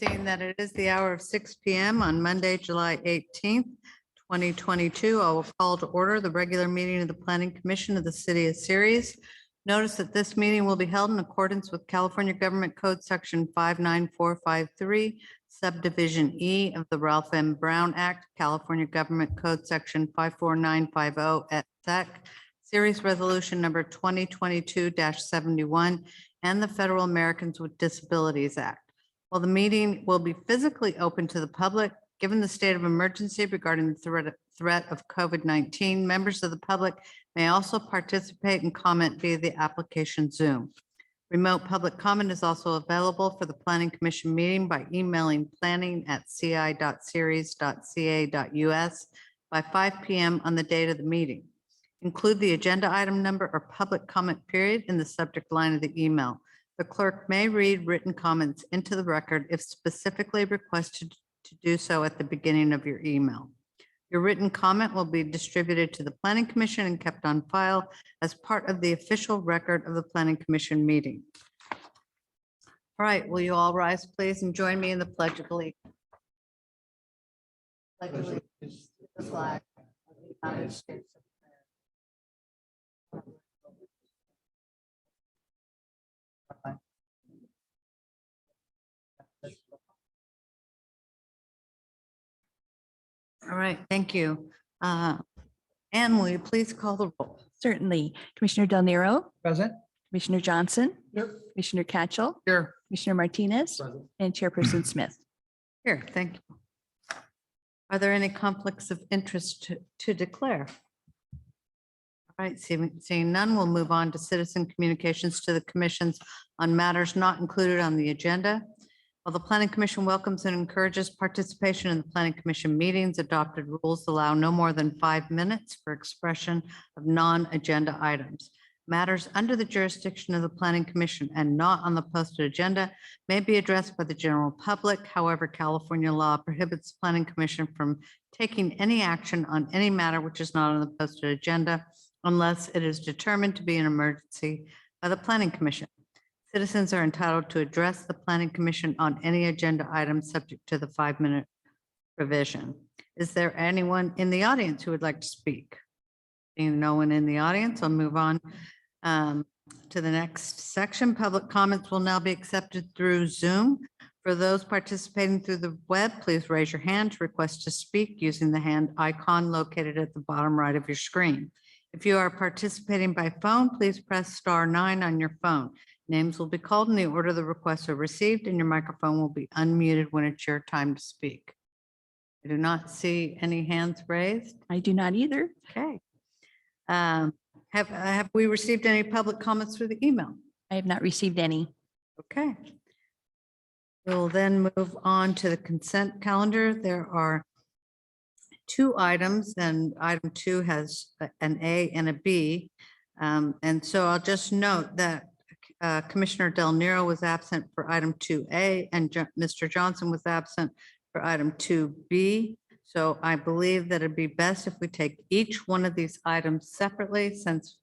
seeing that it is the hour of 6 p.m. on Monday, July 18th, 2022, I will call to order the regular meeting of the Planning Commission of the City of Ceres. Notice that this meeting will be held in accordance with California Government Code Section 59453, Subdivision E of the Ralph M. Brown Act, California Government Code Section 54950 et sec, Series Resolution Number 2022-71, and the Federal Americans with Disabilities Act. While the meeting will be physically open to the public, given the state of emergency regarding the threat of COVID-19, members of the public may also participate and comment via the application Zoom. Remote public comment is also available for the Planning Commission meeting by emailing planning@ci.ceres.ca.us by 5 p.m. on the date of the meeting. Include the agenda item number or public comment period in the subject line of the email. The clerk may read written comments into the record if specifically requested to do so at the beginning of your email. Your written comment will be distributed to the Planning Commission and kept on file as part of the official record of the Planning Commission meeting. All right, will you all rise, please, and join me in the Pledge of Allegiance? Pledge allegiance to the flag of the United States of America. All right, thank you. Anne, will you please call the roll? Certainly. Commissioner Del Nero, Present. Commissioner Johnson, Here. Commissioner Catchell, Here. Commissioner Martinez, Present. and Chairperson Smith. Here, thank you. Are there any conflicts of interest to declare? All right, seeing none, we'll move on to citizen communications to the commissions on matters not included on the agenda. While the Planning Commission welcomes and encourages participation in the Planning Commission meetings, adopted rules allow no more than 5 minutes for expression of non-agenda items. Matters under the jurisdiction of the Planning Commission and not on the posted agenda may be addressed by the general public. However, California law prohibits the Planning Commission from taking any action on any matter which is not on the posted agenda unless it is determined to be an emergency by the Planning Commission. Citizens are entitled to address the Planning Commission on any agenda item subject to the 5-minute provision. Is there anyone in the audience who would like to speak? Seeing no one in the audience, I'll move on to the next section. Public comments will now be accepted through Zoom. For those participating through the web, please raise your hand to request to speak using the hand icon located at the bottom right of your screen. If you are participating by phone, please press *9 on your phone. Names will be called in the order the requests are received, and your microphone will be unmuted when it's your time to speak. I do not see any hands raised. I do not either. Okay. Have we received any public comments through the email? I have not received any. Okay. We'll then move on to the consent calendar. There are 2 items, and item 2 has an A and a B. And so I'll just note that Commissioner Del Nero was absent for item 2A and Mr. Johnson was absent for item 2B. So I believe that it'd be best if we take each one of these items separately, since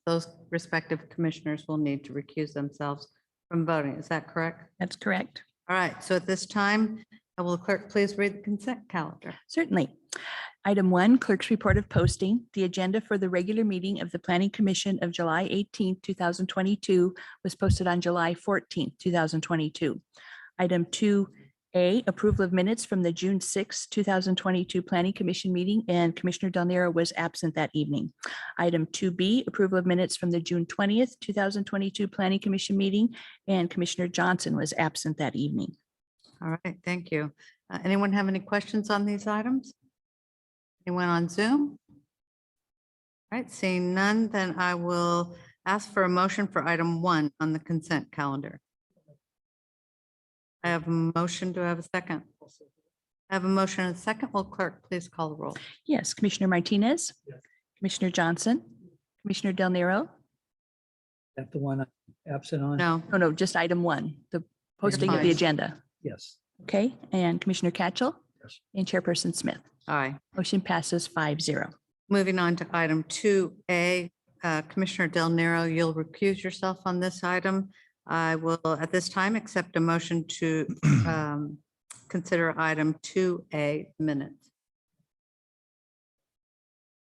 those respective commissioners will need to recuse themselves from voting. Is that correct? That's correct. All right. So at this time, will the clerk please read the consent calendar? Certainly. Item 1, Clerk's Report of Posting. The agenda for the regular meeting of the Planning Commission of July 18, 2022 was posted on July 14, 2022. Item 2A, approval of minutes from the June 6, 2022 Planning Commission meeting, and Commissioner Del Nero was absent that evening. Item 2B, approval of minutes from the June 20th, 2022 Planning Commission meeting, and Commissioner Johnson was absent that evening. All right. Thank you. Anyone have any questions on these items? Anyone on Zoom? All right, seeing none, then I will ask for a motion for item 1 on the consent calendar. I have a motion. Do I have a second? I have a motion and a second. Will clerk please call the roll? Yes, Commissioner Martinez, Yes. Commissioner Johnson, Commissioner Del Nero. That's the one I'm absent on? No. Oh, no, just item 1, the posting of the fine. agenda. Yes. Okay, and Commissioner Catchell Yes. and Chairperson Smith. Aye. Motion passes 5-0. Moving on to item 2A, Commissioner Del Nero, you'll recuse yourself on this item. I will at this time accept a motion to consider item 2A minutes.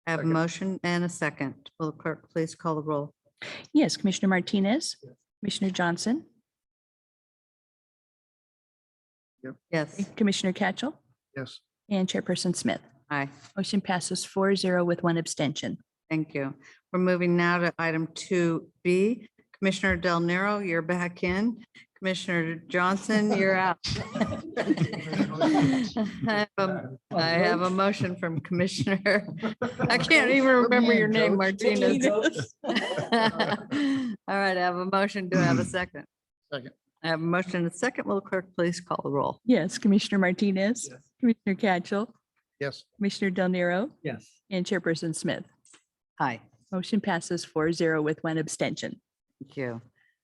I have a motion and a second. Will the clerk please call the roll? Yes, Commissioner Martinez, Commissioner Johnson, Yes. Commissioner Catchell, Yes. and Chairperson Smith. Aye. Motion passes 4-0 with one abstention. Thank you. We're moving now to item 2B. Commissioner Del Nero, you're back in. Commissioner Johnson, you're out. I have a motion from Commissioner. I can't even remember your name, Martinez. All right, I have a motion. Do I have a second? Second. I have a motion and a second. Will the clerk please call the roll? Yes, Commissioner Martinez, Yes. Commissioner Catchell, Yes. Commissioner Del Nero, Yes. and Chairperson Smith. Aye. Motion passes 4-0 with one abstention. Thank you.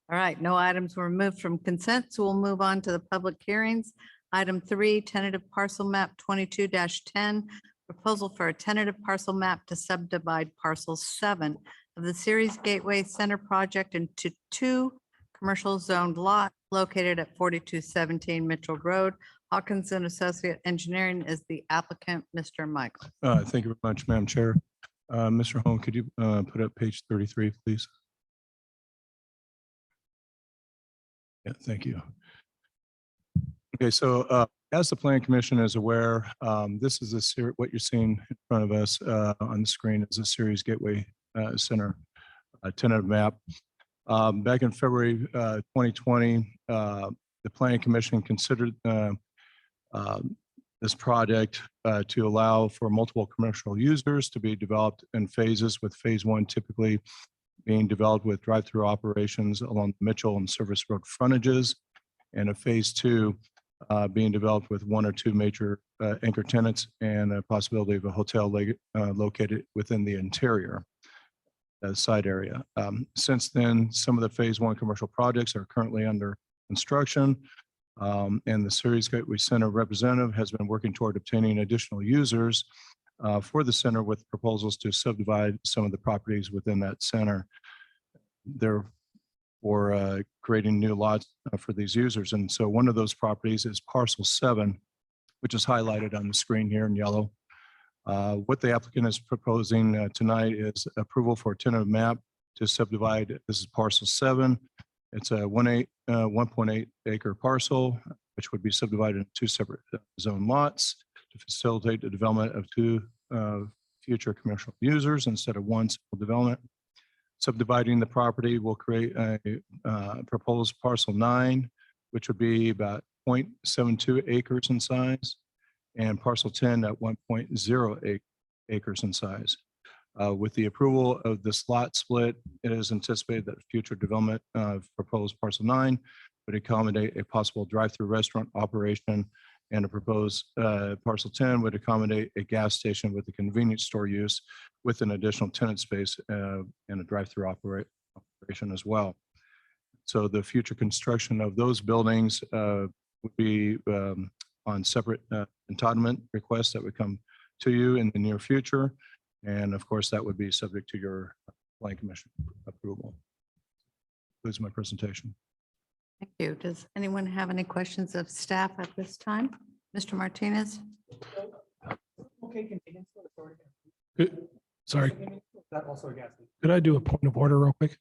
All right, no items were removed from consent, so we'll move on to the public hearings. Item 3, tentative parcel map 22-10, proposal for a tentative parcel map to subdivide parcel 7 of the Ceres Gateway Center project into 2 commercial zoned lots located at 4217 Mitchell Road. Hawkins and Associate Engineering is the applicant, Mr. Michael. Thank you very much, Madam Chair. Mr. Holm, could you put up page 33, please? Yeah, thank you. Okay, so as the Plan Commission is aware, this is what you're seeing in front of us on the screen is a Ceres Gateway Center tentative map. Back in February 2020, the Planning Commission considered this project to allow for multiple commercial users to be developed in phases, with phase 1 typically being developed with drive-through operations along Mitchell and Service Road frontages, and a phase 2 being developed with 1 or 2 major anchor tenants and a possibility of a hotel located within the interior site area. Since then, some of the phase 1 commercial projects are currently under construction. And the Ceres Gateway Center representative has been working toward obtaining additional users for the center with proposals to subdivide some of the properties within that center. Therefore, creating new lots for these users. And so one of those properties is parcel 7, which is highlighted on the screen here in yellow. What the applicant is proposing tonight is approval for a tentative map to subdivide. This is parcel 7. It's a 1.8 acre parcel, which would be subdivided into 2 separate zone lots to facilitate the development of 2 future commercial users instead of 1 single development. Subdividing the property will create a proposed parcel 9, which would be about 0.72 acres in size, and parcel 10 at 1.08 acres in size. With the approval of this lot split, it is anticipated that future development of proposed parcel 9 would accommodate a possible drive-through restaurant operation, and a proposed parcel 10 would accommodate a gas station with a convenience store use with an additional tenant space and a drive-through operation as well. So the future construction of those buildings would be on separate entitlement requests that would come to you in the near future. And of course, that would be subject to your Plan Commission approval. Concludes my presentation. Thank you. Does anyone have any questions of staff at this time? Mr. Martinez? Sorry. Could I do a point of order real quick?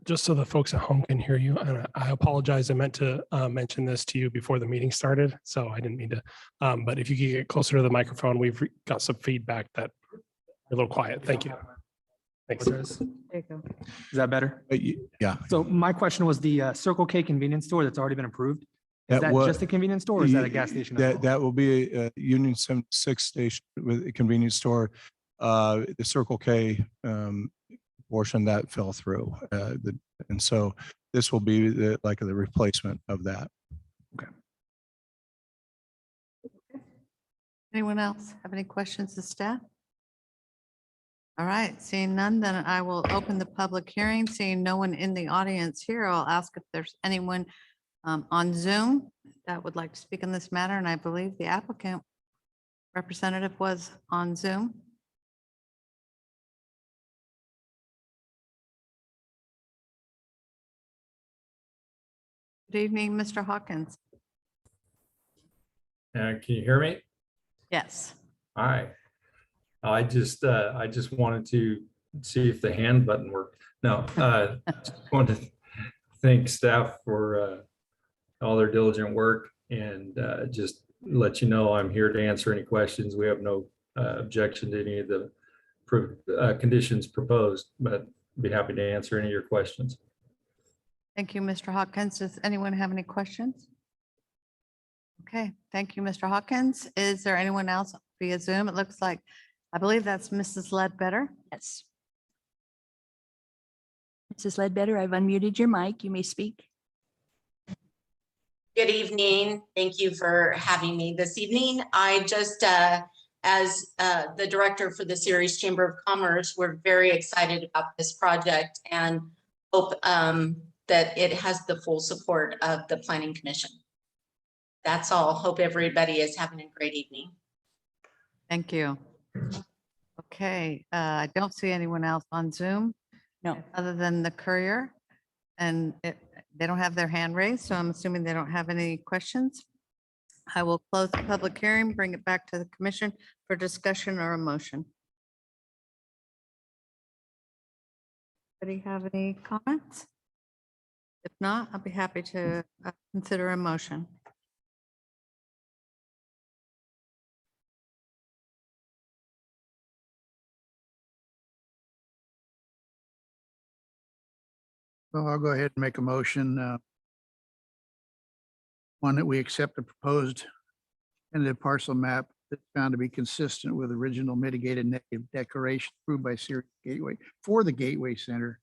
Just so the folks at home can hear you, and I apologize. I meant to mention this to you before the meeting started, so I didn't mean to. But if you could get closer to the microphone, we've got some feedback that you're a little quiet. Thank you. Thanks. There you go. Is that better? Yeah. So my question was the Circle K convenience store that's already been approved. Is That that wa- just a convenience store or is that a gas station? as well? That will be a Union 76 station with a convenience store. The Circle K portion that fell through. And so this will be like the replacement of that. Anyone else have any questions of staff? All right, seeing none, then I will open the public hearing. Seeing no one in the audience here, I'll ask if there's anyone on Zoom that would like to speak on this matter, and I believe the applicant representative was on Zoom. evening, Mr. Hawkins. Can you hear me? Yes. Hi. I just wanted to see if the hand button worked. No, just wanted to thank staff for all their diligent work and just let you know I'm here to answer any questions. We have no objection to any of the conditions proposed, but be happy to answer any of your questions. Thank you, Mr. Hawkins. Does anyone have any questions? Okay, thank you, Mr. Hawkins. Is there anyone else via Zoom? It looks like, I believe that's Mrs. Ledbetter. Yes. Mrs. Ledbetter, I've unmuted your mic. You may speak. Good evening. Thank you for having me this evening. I just, as the director for the Ceres Chamber of Commerce, we're very excited about this project and hope that it has the full support of the Planning Commission. That's all. Hope everybody is having a great evening. Thank you. Okay, I don't see anyone else on Zoom No. other than the courier. And they don't have their hand raised, so I'm assuming they don't have any questions. I will close the public hearing, bring it back to the commission for discussion or a motion. Anybody have any comments? If not, I'll be happy to consider a motion. Well, I'll go ahead and make a motion. One that we accept the proposed tentative parcel map that's found to be consistent with original mitigated negative declaration approved by Ceres Gateway for the Gateway Center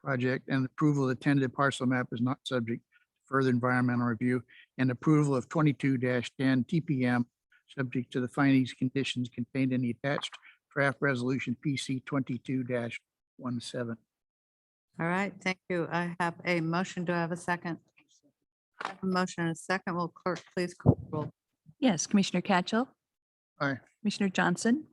project, and approval of the tentative parcel map is not subject to further environmental review, and approval of 22-10 TPM subject to the findings conditions contained in the attached draft resolution PC 22-17. All right, thank you. I have a motion. Do I have a second? I have a motion and a second. Will clerk please call the roll? Yes, Commissioner Catchell. Aye. Commissioner Johnson.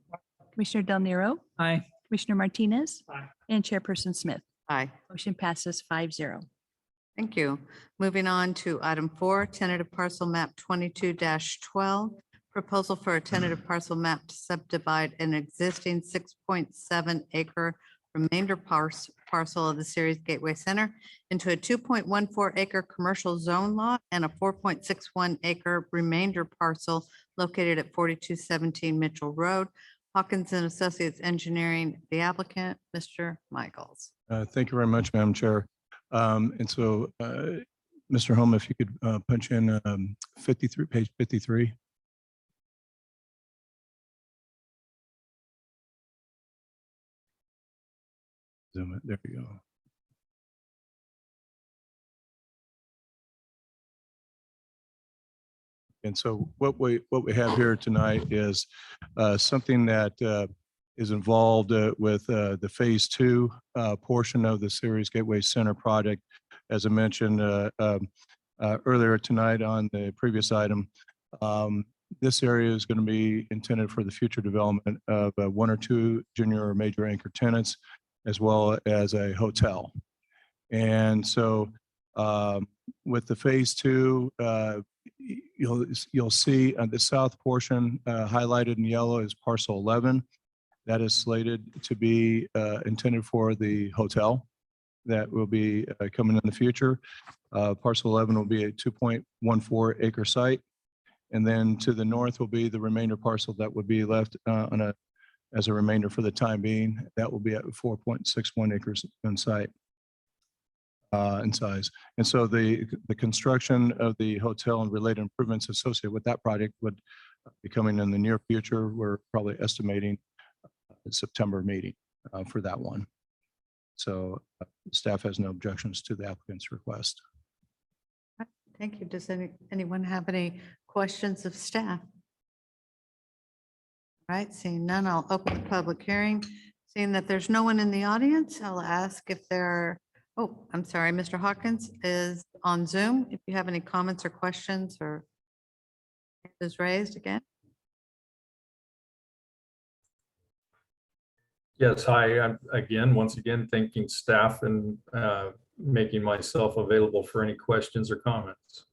Commissioner Del Nero. Aye. Commissioner Martinez. Aye. And Chairperson Smith. Aye. Motion passes 5-0. Thank you. Moving on to item 4, tentative parcel map 22-12. Proposal for a tentative parcel map to subdivide an existing 6.7 acre remainder parcel of the Ceres Gateway Center into a 2.14 acre commercial zone lot and a 4.61 acre remainder parcel located at 4217 Mitchell Road. Hawkins and Associates Engineering, the applicant, Mr. Michaels. Thank you very much, Madam Chair. And so, Mr. Holm, if you could punch in 53, page 53. Zoom it. There you go. And so what we have here tonight is something that is involved with the phase 2 portion of the Ceres Gateway Center project. As I mentioned earlier tonight on the previous item, this area is going to be intended for the future development of 1 or 2 junior or major anchor tenants, as well as a hotel. And so with the phase 2, you'll see the south portion highlighted in yellow is parcel 11. That is slated to be intended for the hotel that will be coming in the future. Parcel 11 will be a 2.14 acre site. And then to the north will be the remainder parcel that would be left as a remainder for the time being. That will be at 4.61 acres in site. In size. And so the construction of the hotel and related improvements associated with that project would be coming in the near future. We're probably estimating the September meeting for that one. So staff has no objections to the applicant's request. Thank you. Does anyone have any questions of staff? All right, seeing none, I'll open the public hearing. Seeing that there's no one in the audience, I'll ask if there are. Oh, I'm sorry, Mr. Hawkins is on Zoom. If you have any comments or questions or hand is raised again. Yes, hi, I'm once again, thanking staff and making myself available for any questions or comments.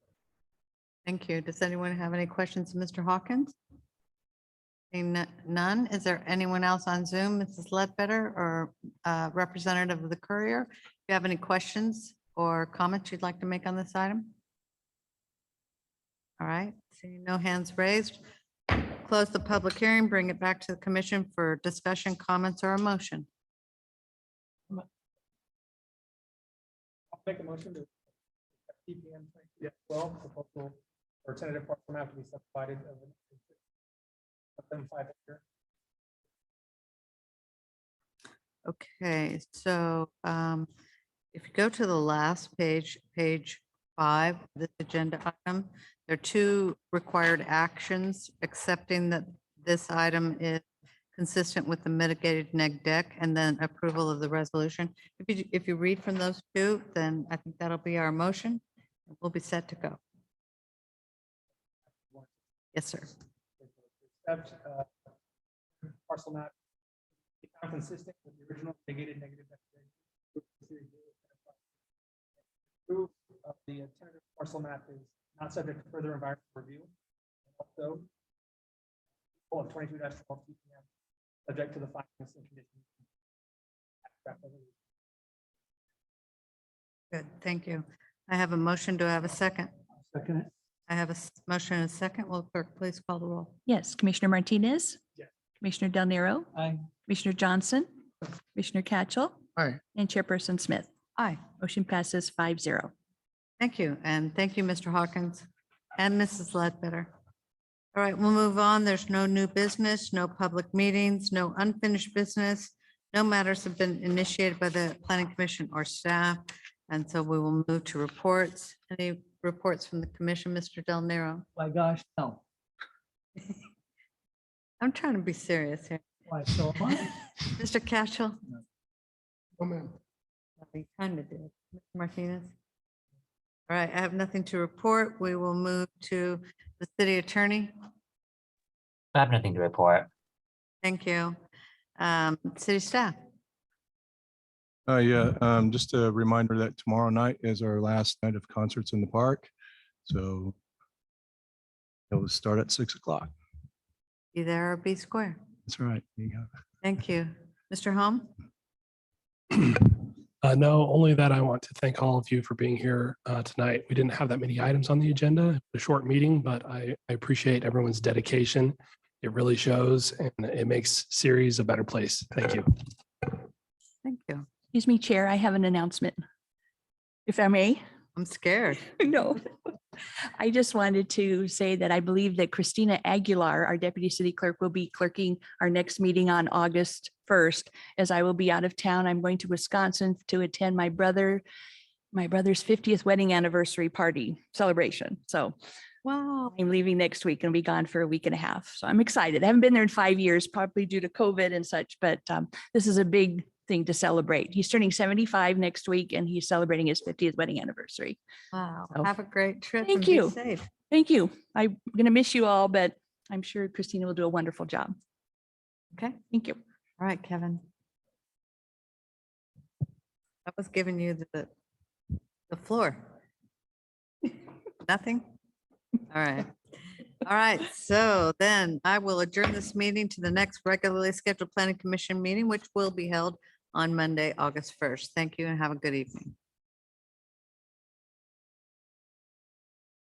Thank you. Does anyone have any questions, of Mr. Hawkins? Seeing none, is there anyone else on Zoom, Mrs. Ledbetter or representative of the Courier? Do you have any questions or comments you'd like to make on this item? All right, seeing no hands raised. Close the public hearing, bring it back to the commission for discussion, comments, or a motion. I'll make a motion to TPM 12 proposal or tentative parcel map to be subdivided of 7.5 acre. Okay, so if you go to the last page, page 5, this agenda item, there are 2 required actions, accepting that this item is consistent with the mitigated neg deck, and then approval of the resolution. If you read from those 2, then I think that'll be our motion. We'll be set to go. Yes, sir. Accept parcel map be found consistent with the original negated negative declaration. Proof of the tentative parcel map is not subject to further environmental review. Also, of 22-12 TPM, subject to the findings and conditions. Good, thank you. I have a motion. Do I have a second? Second it. I have a motion and a second. Will clerk please call the roll? Yes, Commissioner Martinez. Yes. Commissioner Del Nero, Aye. Commissioner Johnson, Commissioner Catchell. Aye. And Chairperson Smith. Aye. Motion passes 5-0. Thank you, and thank you, Mr. Hawkins and Mrs. Ledbetter. All right, we'll move on. There's no new business, no public meetings, no unfinished business. No matters have been initiated by the Planning Commission or staff, and so we will move to reports. Any reports from the commission, Mr. Del Nero? My gosh, no. I'm trying to be serious here. Why, so am I? Mr. Cashel? Oh, man. You kind of did. Mr. Martinez? All right, I have nothing to report. We will move to the city attorney. I have nothing to report. Thank you. City staff. Just a reminder that tomorrow night is our last night of concerts in the park. So it will start at 6 o'clock. Be there or be square. That's right. You got it. Thank you. Mr. Hom? No, only that I want to thank all of you for being here tonight. We didn't have that many items on the agenda, a short meeting, but I appreciate everyone's dedication. It really shows and it makes Ceres a better place. Thank you. Thank you. Excuse me, Chair, I have an announcement. If I may. I'm scared. No. I just wanted to say that I believe that Christina Aguilar, our Deputy City Clerk, will be clerking our next meeting on August 1st. As I will be out of town, I'm going to Wisconsin to attend my brother's 50th wedding anniversary party celebration. So Wow. I'm leaving next week and be gone for a week and a half. So I'm excited. I haven't been there in 5 years, probably due to COVID and such, but this is a big thing to celebrate. He's turning 75 next week and he's celebrating his 50th wedding anniversary. Wow. So, Have a great trip. thank and be you. Safe. Thank you. I'm going to miss you all, but I'm sure Christina will do a wonderful job. Okay. Thank you. All right, Kevin. I was giving you the floor. Nothing? All right. All right. So then I will adjourn this meeting to the next regularly scheduled planning commission meeting, which will be held on Monday, August 1st. Thank you and have a good evening.